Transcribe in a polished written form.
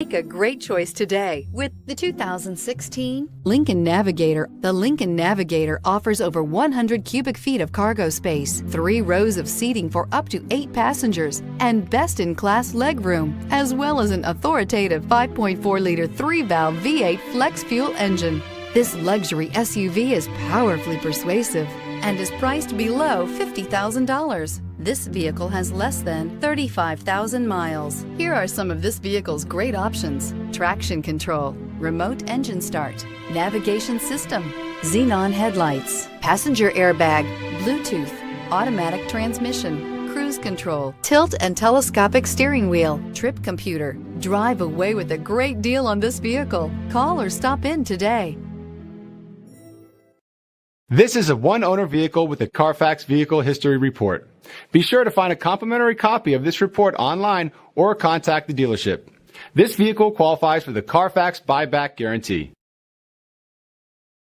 Make a great choice today with the 2016 Lincoln Navigator. The Lincoln Navigator offers over 100 cubic feet of cargo space, 3 rows of seating for up to 8 passengers, and best-in-class legroom, as well as an authoritative 5.4-liter 3-valve V8 flex fuel engine. This luxury SUV is powerfully persuasive and is priced below $50,000. This vehicle has less than 35,000 miles. Here are some of this vehicle's great options: traction control, remote engine start, navigation system, xenon headlights, passenger airbag, Bluetooth, automatic transmission, cruise control, tilt and telescopic steering wheel, trip computer. Drive away with a great deal on this vehicle. Call or stop in today. This is a one-owner vehicle with a Carfax Vehicle History Report. Be sure to find a complimentary copy of this report online or contact the dealership. This vehicle qualifies for the Carfax Buyback Guarantee.